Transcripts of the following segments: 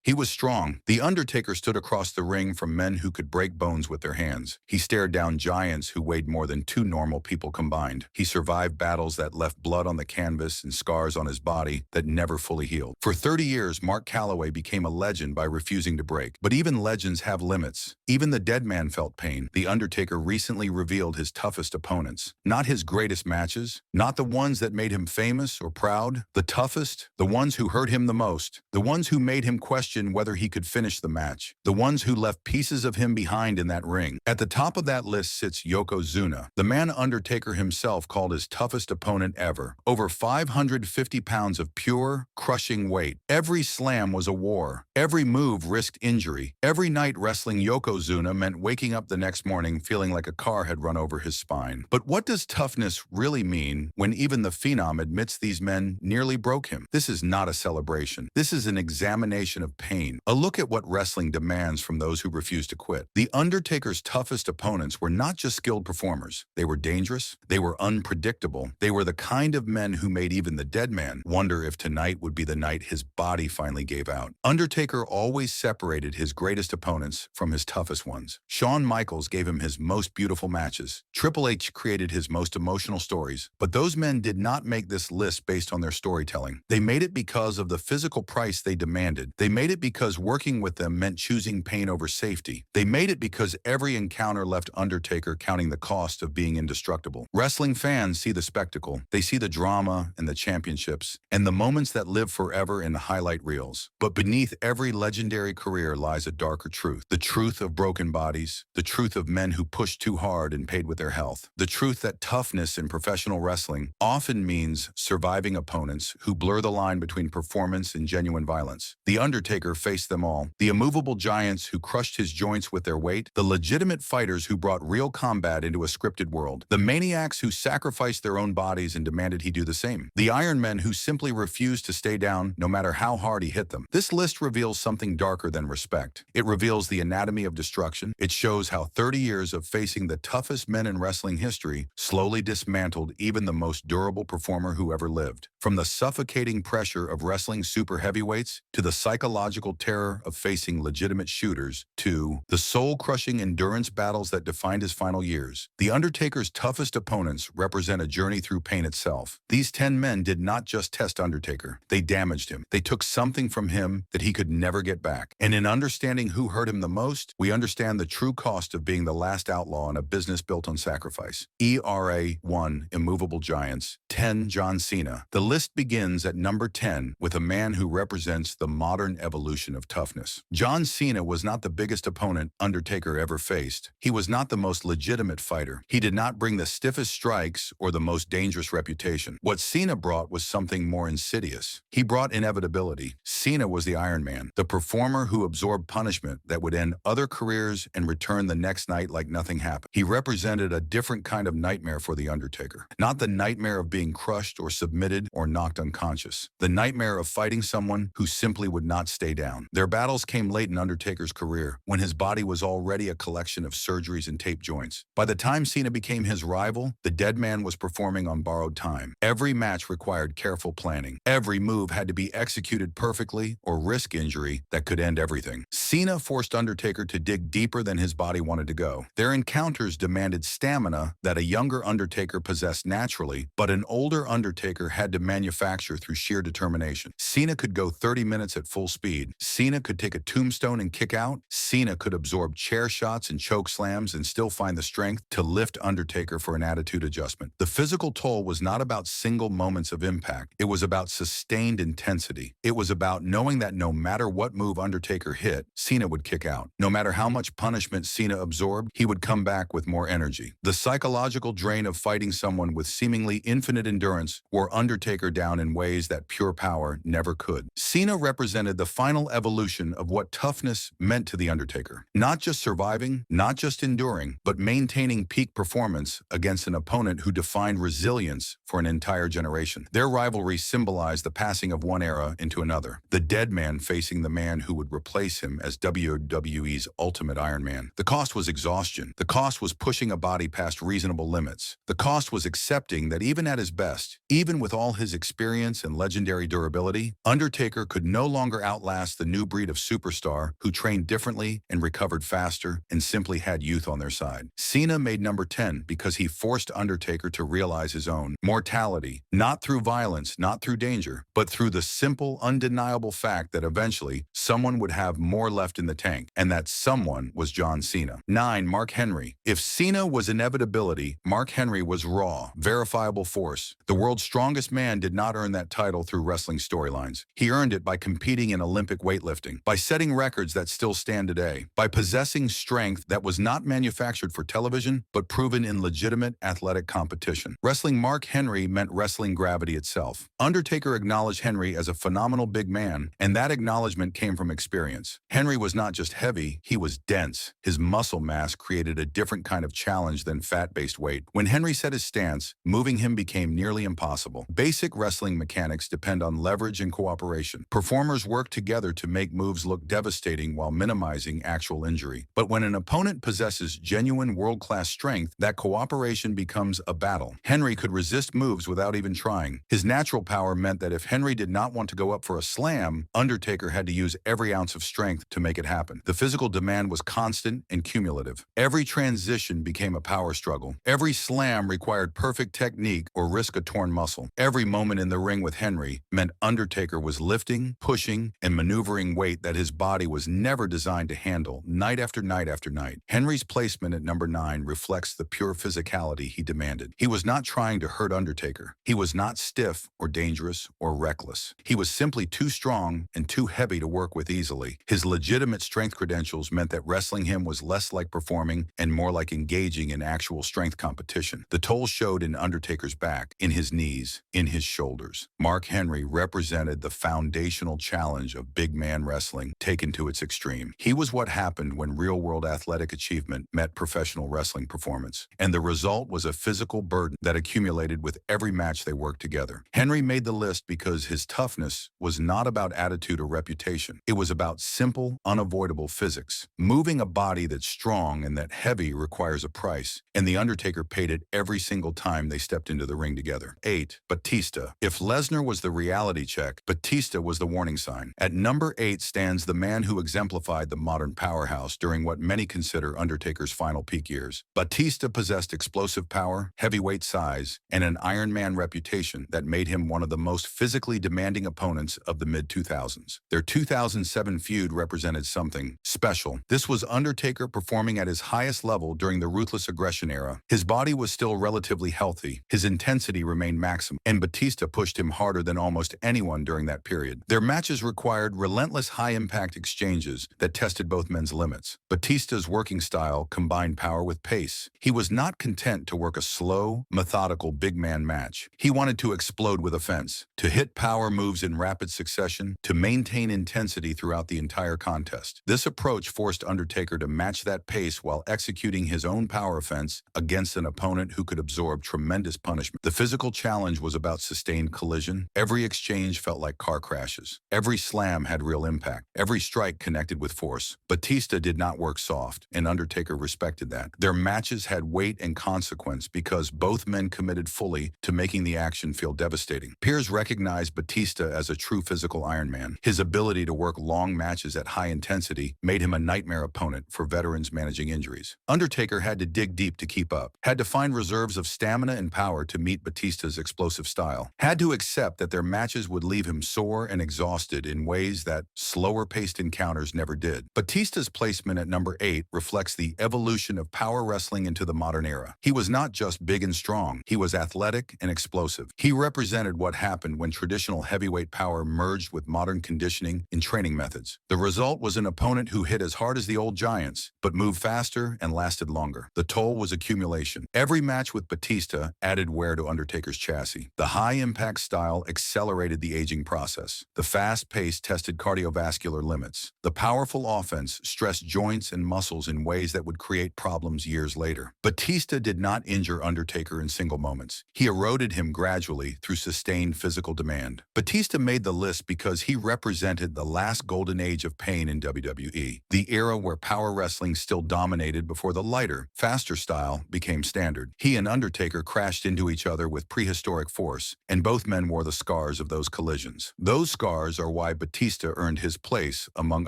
He was strong. The Undertaker stood across the ring from men who could break bones with their hands. He stared down giants who weighed more than two normal people combined. He survived battles that left blood on the canvas and scars on his body that never fully healed. For 30 years, Mark Calaway became a legend by refusing to break. But even legends have limits. Even the Deadman felt pain. The Undertaker recently revealed his toughest opponents. Not his greatest matches, not the ones that made him famous or proud. The toughest, the ones who hurt him the most, the ones who made him question whether he could finish the match, the ones who left pieces of him behind in that ring. At the top of that list sits Yokozuna, the man Undertaker himself called his toughest opponent ever. Over 550 pounds of pure, crushing weight. Every slam was a war. Every move risked injury. Every night wrestling Yokozuna meant waking up the next morning feeling like a car had run over his spine. But what does toughness really mean when even the Phenom admits these men nearly broke him? This is not a celebration. This is an examination of pain. A look at what wrestling demands from those who refuse to quit. The Undertaker's toughest opponents were not just skilled performers. They were dangerous. They were unpredictable. They were the kind of men who made even the Deadman wonder if tonight would be the night his body finally gave out. Undertaker always separated his greatest opponents from his toughest ones. Shawn Michaels gave him his most beautiful matches. Triple H created his most emotional stories. But those men did not make this list based on their storytelling. They made it because of the physical price they demanded. They made it because working with them meant choosing pain over safety. They made it because every encounter left Undertaker counting the cost of being indestructible. Wrestling fans see the spectacle. They see the drama and the championships and the moments that live forever in the highlight reels. But beneath every legendary career lies a darker truth. The truth of broken bodies. The truth of men who pushed too hard and paid with their health. The truth that toughness in professional wrestling often means surviving opponents who blur the line between performance and genuine violence. The Undertaker faced them all. The immovable giants who crushed his joints with their weight. The legitimate fighters who brought real combat into a scripted world. The maniacs who sacrificed their own bodies and demanded he do the same. The Iron Men who simply refused to stay down no matter how hard he hit them. This list reveals something darker than respect. It reveals the anatomy of destruction. It shows how 30 years of facing the toughest men in wrestling history slowly dismantled even the most durable performer who ever lived. From the suffocating pressure of wrestling super heavyweights to the psychological terror of facing legitimate shooters to the soul-crushing endurance battles that defined his final years. The Undertaker's toughest opponents represent a journey through pain itself. These 10 men did not just test Undertaker. They damaged him. They took something from him that he could never get back. And in understanding who hurt him the most, we understand the true cost of being the last outlaw in a business built on sacrifice. ERA 1, Immovable Giants. 10, John Cena. The list begins at number 10 with a man who represents the modern evolution of toughness. John Cena was not the biggest opponent Undertaker ever faced. He was not the most legitimate fighter. He did not bring the stiffest strikes or the most dangerous reputation. What Cena brought was something more insidious. He brought inevitability. Cena was the Iron Man, the performer who absorbed punishment that would end other careers and return the next night like nothing happened. He represented a different kind of nightmare for the Undertaker. Not the nightmare of being crushed or submitted or knocked unconscious. The nightmare of fighting someone who simply would not stay down. Their battles came late in Undertaker's career, when his body was already a collection of surgeries and taped joints. By the time Cena became his rival, the Deadman was performing on borrowed time. Every match required careful planning. Every move had to be executed perfectly or risk injury that could end everything. Cena forced Undertaker to dig deeper than his body wanted to go. Their encounters demanded stamina that a younger Undertaker possessed naturally, but an older Undertaker had to manufacture through sheer determination. Cena could go 30 minutes at full speed. Cena could take a tombstone and kick out. Cena could absorb chair shots and choke slams and still find the strength to lift Undertaker for an attitude adjustment. The physical toll was not about single moments of impact. It was about sustained intensity. It was about knowing that no matter what move Undertaker hit, Cena would kick out. No matter how much punishment Cena absorbed, he would come back with more energy. The psychological drain of fighting someone with seemingly infinite endurance wore Undertaker down in ways that pure power never could. Cena represented the final evolution of what toughness meant to the Undertaker. Not just surviving, not just enduring, but maintaining peak performance against an opponent who defined resilience for an entire generation. Their rivalry symbolized the passing of one era into another. The Deadman facing the man who would replace him as WWE's Ultimate Iron Man. The cost was exhaustion. The cost was pushing a body past reasonable limits. The cost was accepting that even at his best, even with all his his experience and legendary durability, Undertaker could no longer outlast the new breed of superstar who trained differently and recovered faster and simply had youth on their side. Cena made number 10 because he forced Undertaker to realize his own mortality, not through violence, not through danger, but through the simple, undeniable fact that eventually someone would have more left in the tank, and that someone was John Cena. 9. Mark Henry. If Cena was inevitability, Mark Henry was raw, verifiable force. The world's strongest man did not earn that title through wrestling storylines. He earned it by competing in Olympic weightlifting, by setting records that still stand today, by possessing strength that was not manufactured for television, but proven in legitimate athletic competition. Wrestling Mark Henry meant wrestling gravity itself. Undertaker acknowledged Henry as a phenomenal big man, and that acknowledgement came from experience. Henry was not just heavy, he was dense. His muscle mass created a different kind of challenge than fat-based weight. When Henry set his stance, moving him became nearly impossible. Basic wrestling mechanics depend on leverage and cooperation. Performers work together to make moves look devastating while minimizing actual injury. But when an opponent possesses genuine world-class strength, that cooperation becomes a battle. Henry could resist moves without even trying. His natural power meant that if Henry did not want to go up for a slam, Undertaker had to use every ounce of strength to make it happen. The physical demand was constant and cumulative. Every transition became a power struggle. Every slam required perfect technique or risk a torn muscle. Every moment in the ring with Henry meant Undertaker was lifting, pushing, and maneuvering weight that his body was never designed to handle night after night after night. Henry's placement at number 9 reflects the pure physicality he demanded. He was not trying to hurt Undertaker. He was not stiff or dangerous or reckless. He was simply too strong and too heavy to work with easily. His legitimate strength credentials meant that wrestling him was less like performing and more like engaging in actual strength competition. The toll showed in Undertaker's back, in his knees, in his shoulders. Mark Henry represented the foundational challenge of big man wrestling taken to its extreme. He was what happened when real-world athletic achievement met professional wrestling performance, and the result was a physical burden that accumulated with every match they worked together. Henry made the list because his toughness was not about attitude or reputation. It was about simple, unavoidable physics. Moving a body that's strong and that heavy requires a price, and The Undertaker paid it every single time they stepped into the ring together. 8. Batista. If Lesnar was the reality check, Batista was the warning sign. At number 8 stands the man who exemplified the modern powerhouse during what many consider Undertaker's final peak years. Batista possessed explosive power, heavyweight size, and an Iron Man reputation that made him one of the most physically demanding opponents of the mid-2000s. Their 2007 feud represented something special. This was Undertaker performing at his highest level during the Ruthless Aggression era. His body was still relatively healthy, his intensity remained maximum, and Batista pushed him harder than almost anyone during that period. Their matches required relentless high-impact exchanges that tested both men's limits. Batista's working style combined power with pace. He was not content to work a slow, methodical big man match. He wanted to explode with offense, to hit power moves in rapid succession, to maintain intensity throughout the entire contest. This approach forced Undertaker to match that pace while executing his own power offense against an opponent who could absorb tremendous punishment. The physical challenge was about sustained collision. Every exchange felt like car crashes. Every slam had real impact. Every strike connected with force. Batista did not work soft, and Undertaker respected that. Their matches had weight and consequence because both men committed fully to making the action feel devastating. Peers recognized Batista as a true physical Iron Man. His ability to work long matches at high intensity made him a nightmare opponent for veterans managing injuries. Undertaker had to dig deep to keep up, had to find reserves of stamina and power to meet Batista's explosive style, had to accept that their matches would leave him sore and exhausted in ways that slower-paced encounters never did. Batista's placement at number 8 reflects the evolution of power wrestling into the modern era. He was not just big and strong, he was athletic and explosive. He represented what happened when traditional heavyweight power merged with modern conditioning and training methods. The result was an opponent who hit as hard as the old giants, but moved faster and lasted longer. The toll was accumulation. Every match with Batista added wear to Undertaker's chassis. The high-impact style accelerated the aging process. The fast pace tested cardiovascular limits. The powerful offense stressed joints and muscles in ways that would create problems years later. Batista did not injure Undertaker in single moments. He eroded him gradually through sustained physical demand. Batista made the list because he represented the last golden age of pain in WWE, the era where power wrestling still dominated before the lighter, faster style became standard. He and Undertaker crashed into each other with prehistoric force, fights, and both men wore the scars of those collisions. Those scars are why Batista earned his place among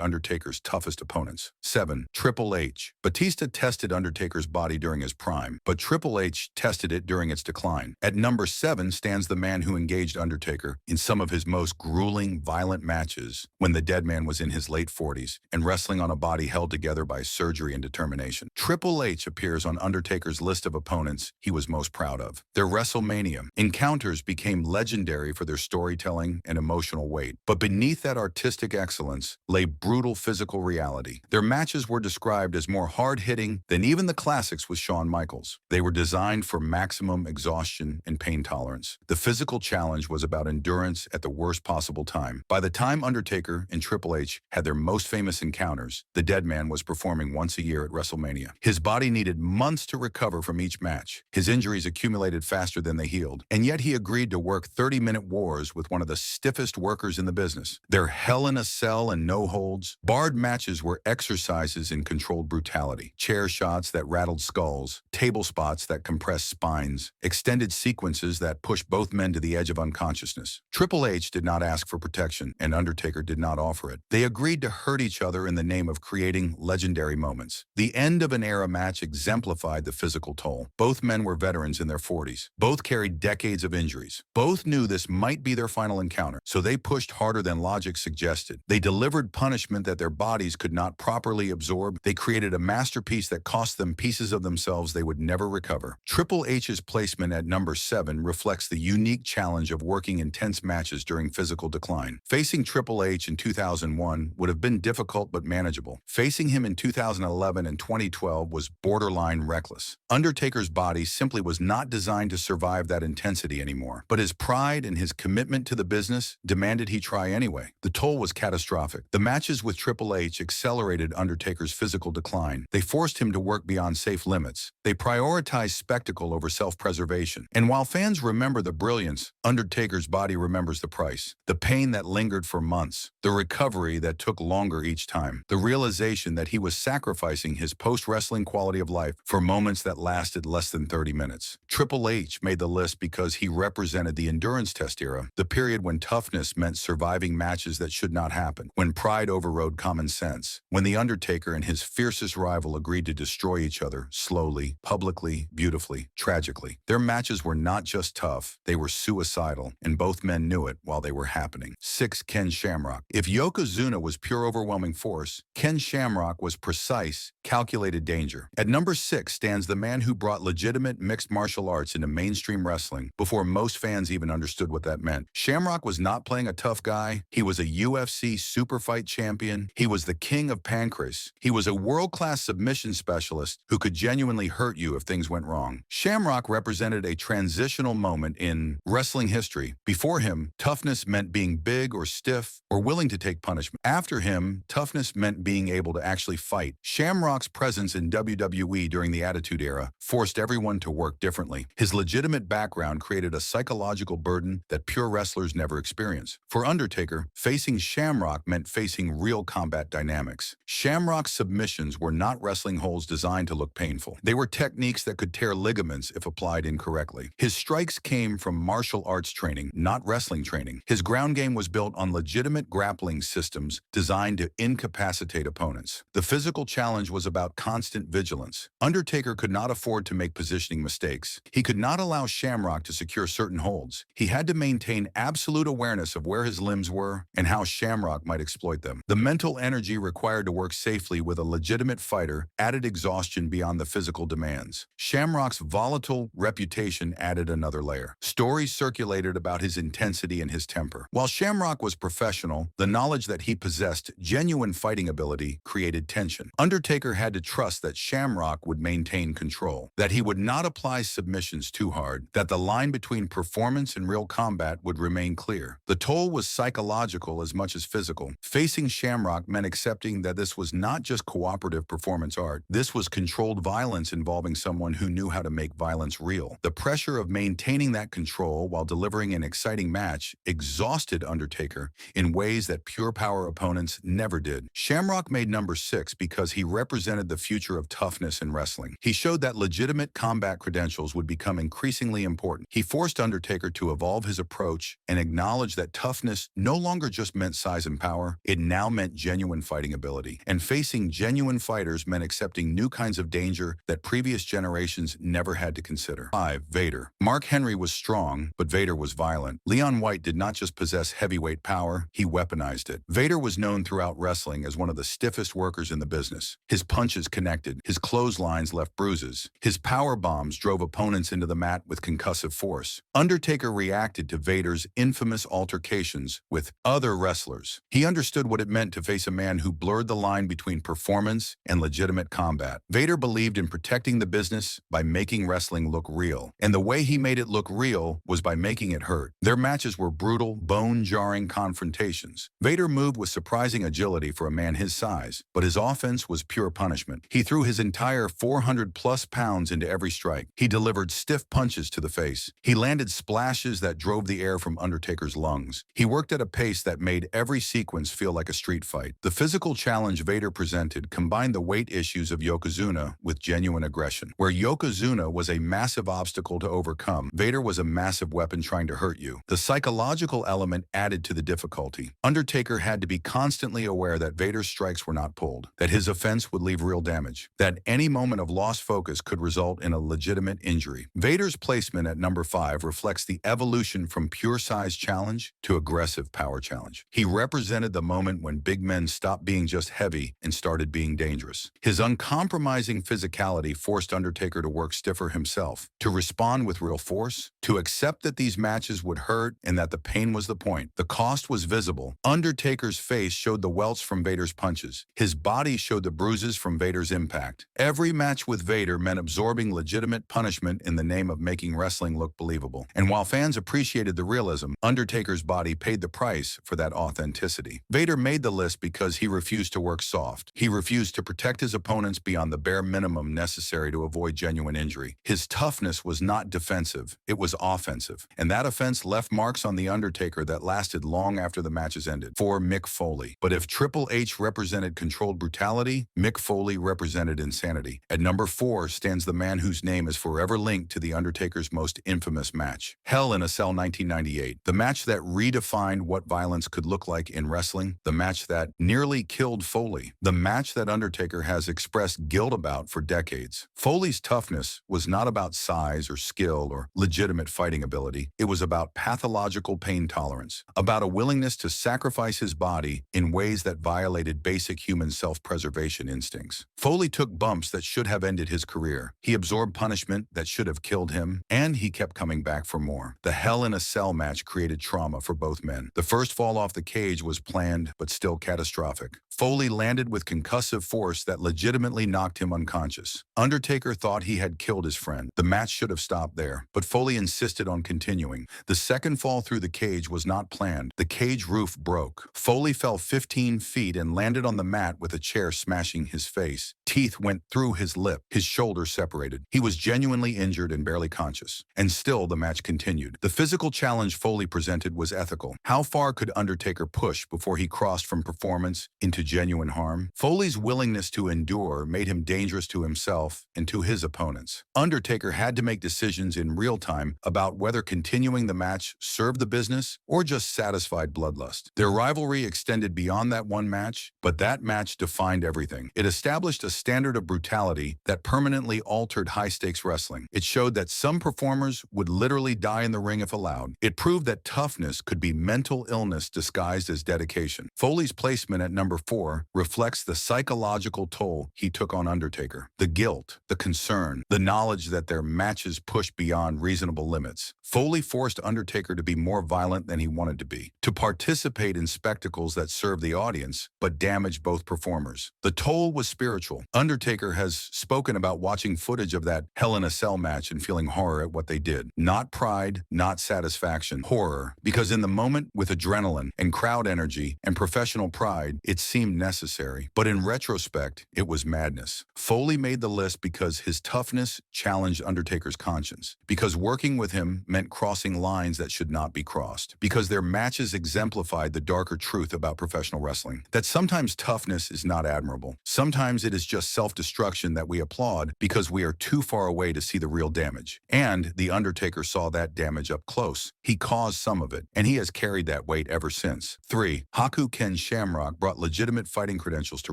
Undertaker's toughest opponents. 7. Triple H. Batista tested Undertaker's body during his prime, but Triple H tested it during its decline. At number 7 stands the man who engaged Undertaker in some of his most grueling, violent matches when the Deadman was in his late 40s and wrestling on a body held together by surgery and determination. Triple H appears on Undertaker's list of opponents he was most proud of. Their WrestleMania encounters became legendary for their storytelling and emotional weight. But beneath that artistic excellence lay brutal physical reality. Their matches were described as more hard-hitting than even the classics with Shawn Michaels. They were designed for maximum exhaustion and pain tolerance. The physical challenge was about endurance at the worst possible time. By the time Undertaker and Triple H had their most famous encounters, the Deadman was performing once a year at WrestleMania. His body needed months to recover from each match. His injuries accumulated faster than they healed, and yet he agreed to work 30-minute wars with one of the stiffest workers in the business. Their Hell in a Cell and no holds, barred matches were exercises in controlled brutality. Chair shots that rattled skulls, table spots that compressed spines, extended sequences that pushed both men to the edge of unconsciousness. Triple H did not ask for protection, and Undertaker did not offer it. They agreed to hurt each other in the name of creating legendary moments. The end of an era match exemplified the physical toll. Both men were veterans in their 40s. Both carried decades of injuries. Both knew this might be their final encounter, so they pushed harder than logic suggested. They delivered punishment that their bodies could not properly absorb. They created a masterpiece that cost them pieces of themselves they would never recover. Triple H's placement at number 7 reflects the unique challenge of working intense matches during physical decline. Facing Triple H in 2001 would have been difficult but manageable. Facing him in 2011 and 2012 was borderline reckless. Undertaker's body simply was not designed to survive that intensity anymore, but his pride and his commitment to the business demanded he try anyway. The toll was catastrophic. The matches with Triple H accelerated Undertaker's physical decline. They forced him to work beyond safe limits. They prioritized spectacle over self-preservation. And while fans remember the brilliance, Undertaker's body remembers the price. The pain that lingered for months, the recovery that took longer each time, the realization that he was sacrificing his post-wrestling quality of life for moments that lasted less than 30 minutes. Triple H made the list because he represented the endurance test era, the period when toughness meant surviving matches that should not happen, when pride overrode common sense, when The Undertaker and his fiercest rival agreed to destroy each other slowly, publicly, beautifully, tragically. Their matches were not just tough, they were suicidal, and both men knew it while they were happening. 6. Ken Shamrock. If Yokozuna was pure overwhelming force, Ken Shamrock was precise, calculated danger. At number 6 stands the man who brought legitimate mixed martial arts into mainstream wrestling before most fans even understood what that meant. Shamrock was not playing a tough guy. He was a UFC super fight champion. He was the king of pancreas. He was a world-class submission specialist who could genuinely hurt you if things went wrong. Shamrock represented a transitional moment in wrestling history. Before him, toughness meant being big or stiff or willing to take punishment. After him, toughness meant being able to actually fight. Shamrock's presence in WWE during the Attitude Era forced everyone to work differently. His legitimate background created a psychological burden that pure wrestlers never experience. For Undertaker, facing Shamrock meant facing real combat dynamics. Shamrock's submissions were not wrestling holds designed to look painful. They were techniques that could tear ligaments if applied incorrectly. His strikes came from martial arts training, not wrestling training. His ground game was built on legitimate grappling systems designed to incapacitate opponents. The physical challenge was about constant vigilance. Undertaker could not afford to make positioning mistakes. He could not allow Shamrock to secure certain holds. He had to maintain absolute awareness of where his limbs were and how Shamrock might exploit them. The mental energy required to work safely with a legitimate fighter added exhaustion beyond the physical demands. Shamrock's volatile reputation added another layer. Stories circulated about his intensity and his temper. While Shamrock was professional, the knowledge that he possessed genuine fighting ability created tension. Undertaker had to trust that Shamrock would maintain control, that he would not apply submissions too hard, that the line between performance and real combat would remain clear. The toll was psychological as much as physical. Facing Shamrock meant accepting that this was not just cooperative performance art. This was controlled violence involving someone who knew how to make violence real. The pressure of maintaining that control while delivering an exciting match exhausted Undertaker in ways that pure power opponents never did. Shamrock made number 6 because he represented the future of toughness in wrestling. He showed that legitimate combat credentials would become increasingly important. He forced Undertaker Undertaker to evolve his approach and acknowledge that toughness no longer just meant size and power, it now meant genuine fighting ability. And facing genuine fighters meant accepting new kinds of danger that previous generations never had to consider. 5. Vader. Mark Henry was strong, but Vader was violent. Leon White did not just possess heavyweight power, he weaponized it. Vader was known throughout wrestling as one of the stiffest workers in the business. His punches connected, his clotheslines left bruises, his power bombs drove opponents into the mat with concussive force. Undertaker reacted to Vader's infamous altercations with other wrestlers. He understood what it meant to face a man who blurred the line between performance and legitimate combat. Vader believed in protecting the business by making wrestling look real, and the way he made it look real was by making it hurt. Their matches were brutal, bone-jarring confrontations. Vader moved with surprising agility for a man his size, but his offense was pure punishment. He threw his entire 400-plus pounds into every strike. He delivered stiff punches to the face. He landed splashes that drove the air from Undertaker's lungs. He worked at a pace that made every sequence feel like a street fight. The physical challenge Vader presented combined the weight issues of Yokozuna with genuine aggression. Where Yokozuna was a massive obstacle to overcome, Vader was a massive weapon trying to hurt you. The psychological element added to the difficulty. Undertaker had to be constantly aware that Vader's strikes were not pulled, that his offense would leave real damage, that any moment of lost focus could result in a legitimate injury. Vader's placement at number 5 reflects the evolution from pure size challenge to aggressive power challenge. He represented the moment when big men stopped being just heavy and started being dangerous. His uncompromising physicality forced Undertaker to work stiffer himself, to respond with real force, to accept that these matches would hurt and that the pain was the point. The cost was visible. Undertaker's face showed the welts from Vader's punches. His body showed the bruises from Vader's impact. Every match with Vader meant absorbing legitimate punishment in the name of making wrestling look believable. And while fans appreciated the realism, Undertaker's body paid the price for that authenticity. Vader made the list because he refused to work soft. He refused to protect his opponents beyond the bare minimum necessary to avoid genuine injury. His toughness was not defensive, it was offensive. And that offense left marks on The Undertaker that lasted long after the matches ended. 4. Mick Foley. But if Triple H represented controlled brutality, Mick Foley represented insanity. At number 4 stands the man whose name is forever linked to The Undertaker's most infamous match, Hell in a Cell 1998. The match that redefined what violence could look like in wrestling, the match that nearly killed Foley, the match that Undertaker has expressed guilt about for decades. Foley's toughness was not about size or skill or legitimate fighting ability. It was about pathological pain tolerance, about a willingness to sacrifice his body in ways that violated basic human self-preservation instincts. Foley took bumps that should have ended his career. He absorbed punishment that should have killed him, and he kept coming back for more. The Hell in a Cell match created trauma for both men. The first fall off the cage was planned, but still catastrophic. Foley landed with concussive force that legitimately knocked him unconscious. Undertaker thought he had killed his friend. The match should have stopped there, but Foley insisted on continuing. The second fall through the cage was not planned. The cage roof broke. Foley fell 15 feet and landed on the mat with a chair smashing his face. Teeth went through his lip. His shoulders separated. He was genuinely injured and barely conscious. And still, the match continued. The physical challenge Foley presented was ethical. How far could Undertaker push before he crossed from performance into genuine harm? Foley's willingness to endure made him dangerous to himself and to his opponents. Undertaker had to make decisions in real time about whether continuing the match served the business or just satisfied bloodlust. Their rivalry extended beyond that one match, but that match defined everything. It established a standard of brutality that permanently altered high-stakes wrestling. It showed that some performers would literally die in the ring if allowed. It proved that toughness could be mental illness disguised as dedication. Foley's placement at number 4 reflects the psychological toll he took on Undertaker. The guilt, the concern, the knowledge that their matches pushed beyond reasonable limits. Foley forced Undertaker to be more violent than he wanted to be, to participate in spectacles that served the audience but damaged both performers. The toll was spiritual. Undertaker has spoken about watching footage of that Hell in a Cell match and feeling horror at what they did. Not pride, not satisfaction, horror. Because in the moment, with adrenaline and crowd energy and professional pride, it seemed necessary. But in retrospect, it was madness. Foley made the list because his toughness challenged Undertaker's conscience. Because working with him meant crossing lines that should not be crossed. Because their matches exemplified the darker truth about professional wrestling. That sometimes toughness is not admirable. Sometimes it is just self-destruction that we applaud because we are too far away to see the real damage. And The Undertaker saw saw that damage up close. He caused some of it, and he has carried that weight ever since. 3. Haku Shamrock brought legitimate fighting credentials to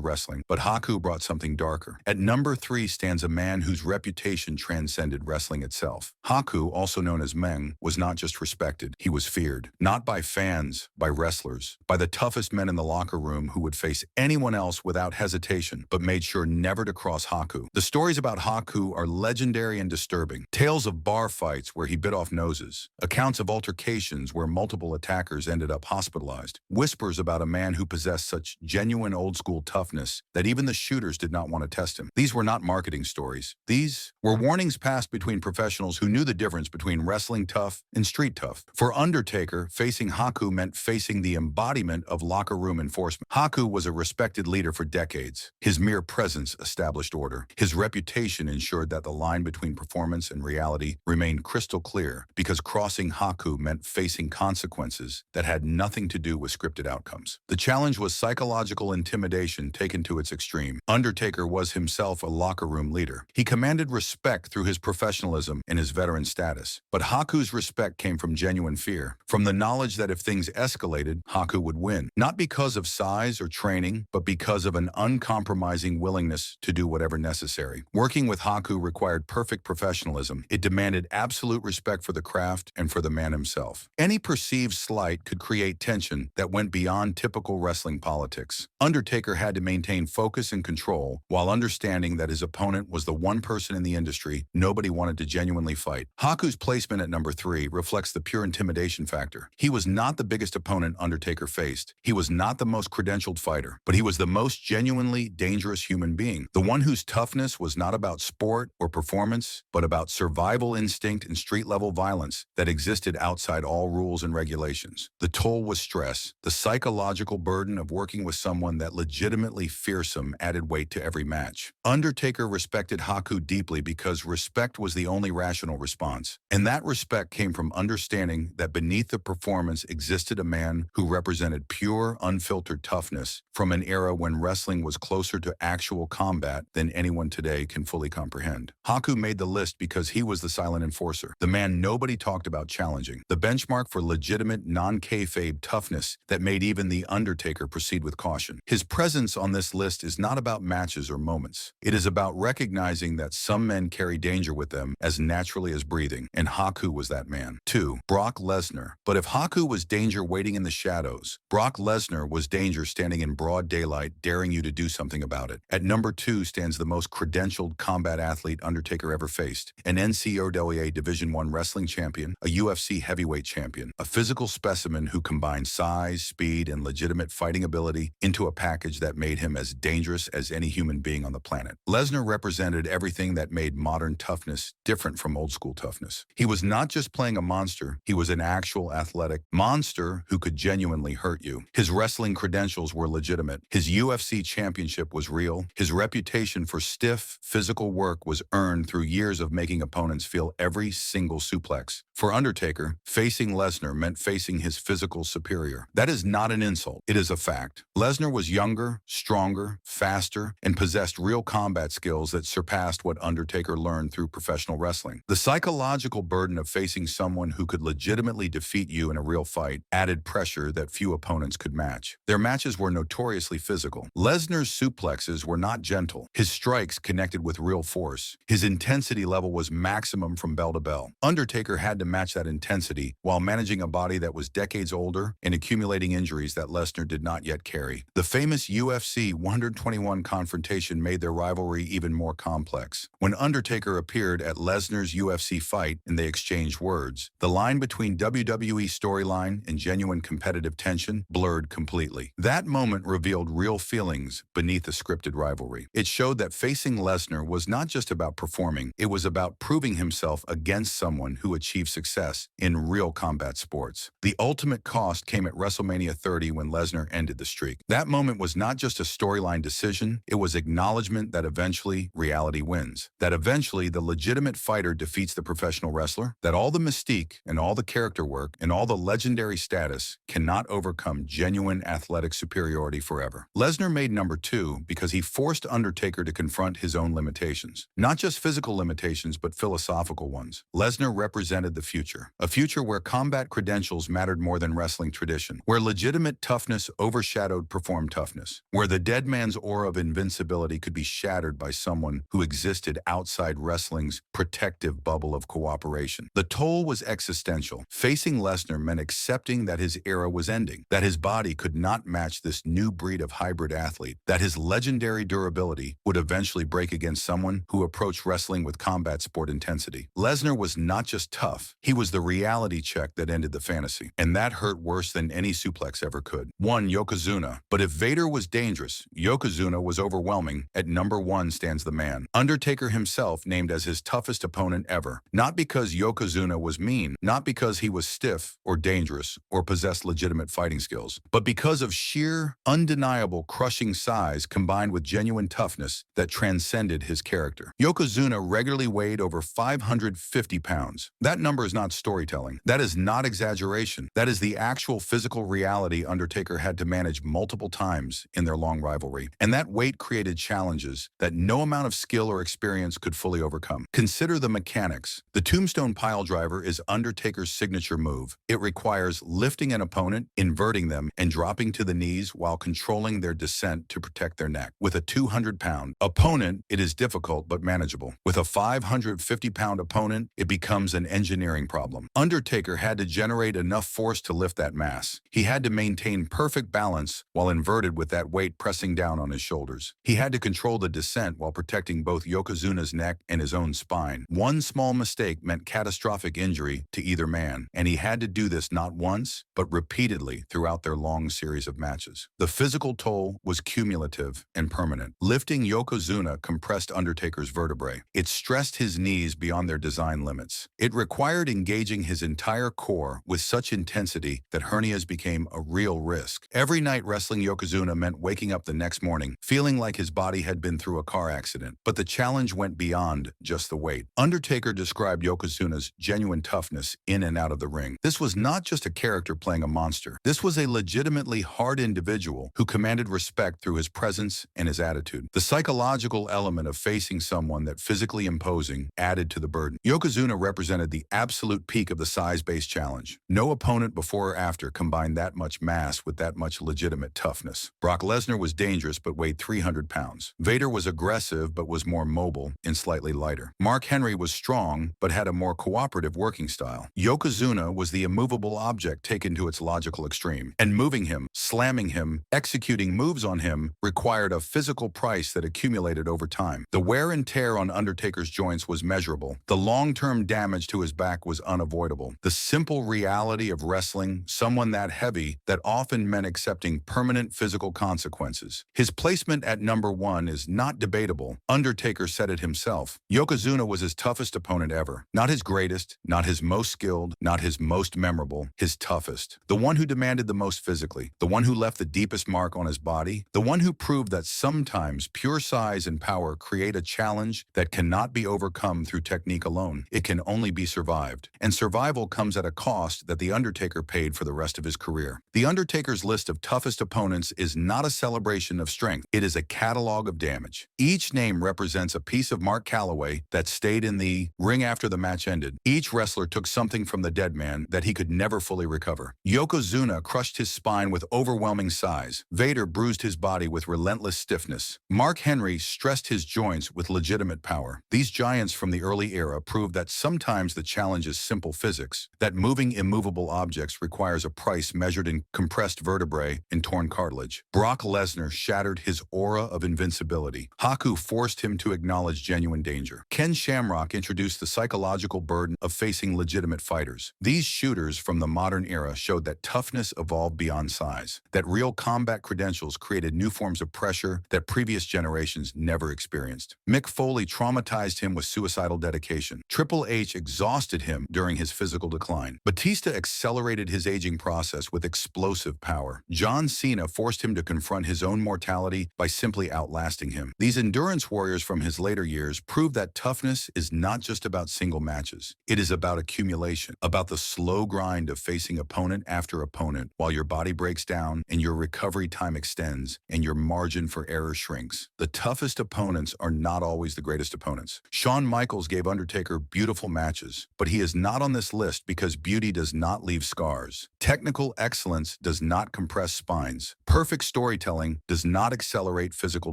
wrestling, but Haku brought something darker. At number 3 stands a man whose reputation transcended wrestling itself. Haku, also known as Meng, was not just respected, he was feared. Not by fans, by wrestlers, by the toughest men in the locker room who would face anyone else without hesitation, but made sure never to cross Haku. The stories about Haku are legendary and disturbing. Tales of bar fights where he bit off noses, accounts of altercations where multiple attackers ended up hospitalized, whispers about a man who possessed such genuine old-school toughness that even the shooters did not want to test him. These were not marketing stories. These were warnings passed between professionals who knew the difference between wrestling tough and street tough. For Undertaker, facing Haku meant facing the embodiment of locker room enforcement. Haku was a respected leader for decades. His mere presence established order. His reputation ensured that the line between performance and reality remained crystal clear, because crossing Haku meant facing consequences that had nothing to do with scripted outcomes. The challenge was psychological intimidation taken to its extreme. Undertaker was himself a locker room leader. He commanded respect through his professionalism and his veteran status. But Haku's respect came from genuine fear, from the knowledge that if things escalated, Haku would win. Not because of size or training, but because of an uncompromising willingness to do whatever necessary. Working with Haku required perfect professionalism. It demanded absolute respect for the craft and for the man himself. Any perceived slight could create tension that went beyond typical wrestling politics. Undertaker had to maintain focus and control while understanding that his opponent was the one person in the industry nobody wanted to genuinely fight. Haku's placement at number 3 reflects the pure intimidation factor. He was not the biggest opponent Undertaker faced. He was not the most credentialed fighter, but he was the most genuinely dangerous human being. The one whose toughness was not about sport or performance, but about survival instinct and street-level violence that existed outside all rules and regulations. The toll was stress. The psychological burden of working with someone that legitimately fearsome added weight to every match. Undertaker respected Haku deeply because respect was the only rational response. And that respect came from understanding that beneath the performance existed a man who represented pure, unfiltered toughness from an era when wrestling was closer to actual combat than anyone today can fully comprehend. Haku made the list because he was the silent enforcer, the man nobody talked about challenging, the benchmark for legitimate, non-kayfabe toughness that made even The Undertaker proceed with caution. His presence on this list is not about matches or moments. It is about recognizing that some men carry danger with them as naturally as breathing, and Haku was that man. 2. Brock Lesnar. But if Haku was danger waiting in the shadows, Brock Lesnar was danger standing in broad daylight, daring you to do something about it. At number 2 stands the most credentialed combat athlete Undertaker ever faced, an NCAA Division I wrestling champion, a UFC heavyweight champion, a physical specimen who combined size, speed, and legitimate fighting ability into a package that made him as dangerous as any human being on the planet. Lesnar represented everything that made modern toughness different from old-school toughness. He was not just playing a monster, he was an actual athletic monster who could genuinely hurt you. His wrestling credentials were legitimate. His UFC championship was real. His reputation for stiff, physical work was earned through years of making opponents feel every single suplex. For Undertaker, facing Lesnar meant facing his physical superior. That is not an insult. It is a fact. Lesnar was younger, stronger, faster, and possessed real combat skills that surpassed what Undertaker learned through professional wrestling. The psychological burden of facing someone who could legitimately defeat you in a real fight added pressure that few opponents could match. Their matches were notoriously physical. Lesnar's suplexes were not gentle. His strikes connected with real force. His intensity level was maximum from bell to bell. Undertaker had to match that intensity while managing a body that was decades older and accumulating injuries that Lesnar did not yet carry. The famous UFC 121 confrontation made their rivalry even more complex. When Undertaker appeared at Lesnar's UFC fight and they exchanged words, the line between WWE storyline and genuine competitive tension blurred completely. That moment revealed real feelings beneath a scripted rivalry. It showed that facing Lesnar was not just about performing, it was about proving himself against someone who achieved success in real combat sports. The ultimate cost came at WrestleMania 30 when Lesnar ended the streak. That moment was not just a storyline decision, it was acknowledgement that eventually reality wins. That eventually the legitimate fighter defeats the professional wrestler. That all the mystique and all the character work and all the legendary status cannot overcome genuine athletic superiority forever. Lesnar made number 2 because he forced Undertaker to confront his own limitations. Not just physical limitations, but philosophical ones. Lesnar represented the future. A future where combat credentials mattered more than wrestling tradition, where legitimate toughness overshadowed performed toughness, where the Deadman's aura of invincibility could be shattered by someone who existed outside wrestling's protective bubble of cooperation. The toll was existential. Facing Lesnar meant accepting that his era was ending, that his body could not match this new breed of hybrid athlete, that his legendary durability would eventually break against someone who approached wrestling with combat sport intensity. Lesnar was not just tough, he was the reality check that ended the fantasy. And that hurt worse than any suplex ever could. 1. Yokozuna. But if Vader was dangerous, Yokozuna was overwhelming. At number 1 stands the man. Undertaker himself named as his toughest opponent ever. Not because Yokozuna was mean, not because he was stiff or dangerous or possessed legitimate fighting skills, but because of sheer, undeniable crushing size combined with genuine toughness that transcended his character. Yokozuna regularly weighed over 550 pounds. That number is not storytelling. That is not exaggeration. That is the actual physical reality Undertaker had to manage multiple times in their long rivalry. And that weight created challenges that no amount of skill or experience could fully overcome. Consider the mechanics. The Tombstone Piledriver is Undertaker's signature move. It requires lifting an opponent, inverting them, and dropping to the knees while controlling their descent to protect their neck. With a 200-pound opponent, it is difficult but manageable. With a 550-pound opponent, it becomes an engineering problem. Undertaker had to generate enough force to lift that mass. He had to maintain perfect balance while inverted with that weight pressing down on his shoulders. He had to control the descent while protecting both Yokozuna's neck and his own spine. One small mistake meant catastrophic injury to either man, and he had to do this not once, but repeatedly throughout their long series of matches. The physical toll was cumulative and permanent. Lifting Yokozuna compressed Undertaker's vertebrae. It stressed his knees beyond their design limits. It required engaging his entire core with such intensity that hernias became a real risk. Every night wrestling Yokozuna meant waking up the next morning, feeling like his body had been through a car accident. But the challenge went beyond just the weight. Undertaker described Yokozuna's genuine toughness in and out of the ring. This was not just a character playing a monster. This was a legitimately hard individual who commanded respect through his presence and his attitude. The psychological element of facing someone that physically imposing added to the burden. Yokozuna represented the absolute peak of the size-based challenge. No opponent before or after combined that much mass with that much legitimate toughness. Brock Lesnar was dangerous but weighed 300 pounds. Vader was aggressive but was more mobile and slightly lighter. Mark Henry was strong but had a more cooperative working style. Yokozuna was the immovable object taken to its logical extreme. And moving him, slamming him, executing moves on him required a physical price that accumulated over time. The wear and tear on Undertaker's joints was measurable. The long-term damage to his back was unavoidable. The simple reality of wrestling someone that heavy that often meant accepting permanent physical consequences. His placement at number 1 is not debatable. Undertaker said it himself. Yokozuna was his toughest opponent ever. Not his greatest, not his most skilled, not his most memorable, his toughest. The one who demanded the most physically, the one who left the deepest mark on his body, the one who proved that sometimes pure size and power create a challenge that cannot be overcome through technique alone. It can only be survived. And survival comes at a cost that The Undertaker paid for the rest of his career. The Undertaker's list of toughest opponents is not a celebration of strength. It is a catalog of damage. Each name represents a piece of Mark Calaway that stayed in the ring after the match ended. Each wrestler took something from the Deadman that he could never fully recover. Yokozuna crushed his spine with overwhelming size. Vader bruised his body with relentless stiffness. Mark Henry stressed his joints with legitimate power. These giants from the early era proved that sometimes the challenge is simple physics, that moving immovable objects requires a price measured in compressed vertebrae and torn cartilage. Brock Lesnar shattered his aura of invincibility. Haku forced him to acknowledge genuine danger. Ken Shamrock introduced the psychological burden of facing legitimate fighters. These shooters from the modern era showed that toughness evolved beyond size, that real combat credentials created new forms of pressure that previous generations never experienced. Mick Foley traumatized him with suicidal dedication. Triple H exhausted him during his physical decline. Batista accelerated his aging process with explosive power. John Cena forced him to confront his own mortality by simply outlasting him. These endurance warriors from his later years proved that toughness is not just about single matches. It is about accumulation, about the slow grind of facing opponent after opponent while your body breaks down and your recovery time extends and your margin for error shrinks. The toughest opponents are not always the greatest opponents. Shawn Michaels gave Undertaker beautiful matches matches. But he is not on this list because beauty does not leave scars. Technical excellence does not compress spines. Perfect storytelling does not accelerate physical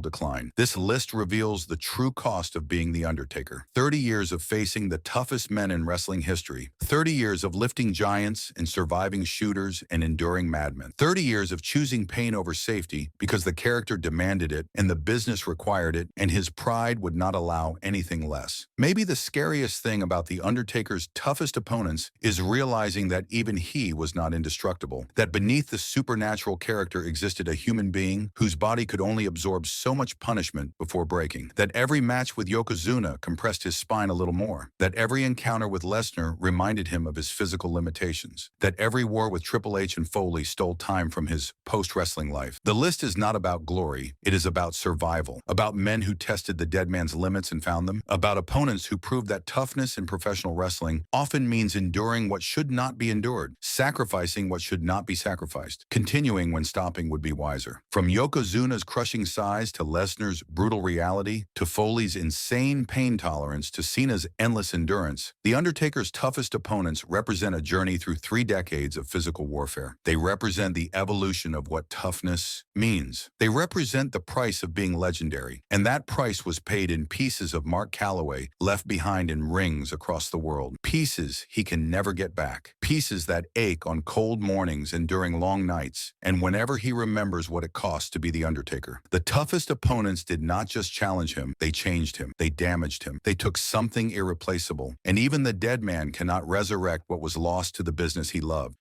decline. This list reveals the true cost of being the Undertaker. 30 years of facing the toughest men in wrestling history. 30 years of lifting giants and surviving shooters and enduring madmen. 30 years of choosing pain over safety because the character demanded it and the business required it, and his pride would not allow anything less. Maybe the scariest thing about the Undertaker's toughest opponents is realizing that even he was not indestructible, that beneath the supernatural character existed a human being whose body could only absorb so much punishment before breaking, that every match with Yokozuna compressed his spine a little more, that every encounter with Lesnar reminded him of his physical limitations, that every war with Triple H and Foley stole time from his post-wrestling life. The list is not about glory, it is about survival, about men who tested the Deadman's limits and found them, about opponents who proved that toughness in professional wrestling often means enduring what should not be endured, sacrificing what should not be sacrificed, continuing when stopping would be wiser. From Yokozuna's crushing size to Lesnar's brutal reality, to Foley's insane pain tolerance to Cena's endless endurance, The Undertaker's toughest opponents represent a journey through 3 decades of physical warfare. They represent the evolution of what toughness means. They represent the price of being legendary, and that price was paid in pieces of Mark Calaway left behind in rings across the world. Pieces he can never get back. Pieces that ache on cold mornings and during long nights, and whenever he remembers what it cost to be The Undertaker. The toughest opponents did not just challenge him, they changed him, they damaged him, they took something irreplaceable, and even the Deadman cannot resurrect what was lost to the business he loved.